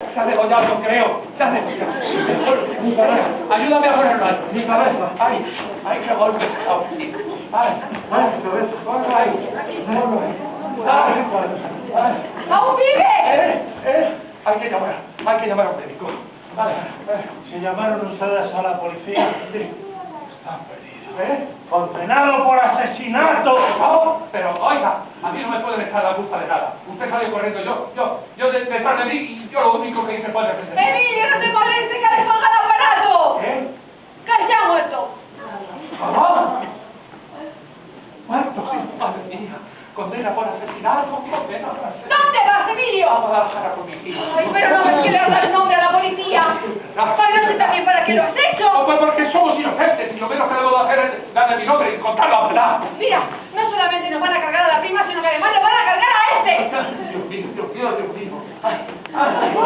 Se ha degollado, yo creo. Se ha degollado. Mi cabeza. Ayúdame a ponerlo ahí. Mi cabeza. Ay, qué golpe. Ay, Mi cabeza. ponlo ahí. Ponlo ahí. ¡Aún vive! Hay que llamar a un médico. Si llamaron ustedes a la policía, Está perdido. condenado por asesinato. No, pero oiga, a mí no me pueden echar la culpa de nada. Usted salió corriendo, yo detrás de mí y yo lo único que hice fue defenderme. ¡Emilio, no te molestes que le ponga el aparato! ¡Que se ha muerto! ¡Mamá! ¿Cuánto? Madre mía, condena por asesinato, condena por asesinato. ¿Dónde vas, Emilio? Vamos a bajar a con mi hija. Ay, pero no me quieres dar el nombre a la policía. Ay, no sé también para qué lo has No, hecho. pues porque somos inocentes y lo menos que debo de hacer es darle mi nombre y contar la verdad. Mira, no solamente nos van a cargar a la prima, sino que además nos van a cargar a este. Dios mío, Dios mío, Dios mío. Ay, ay.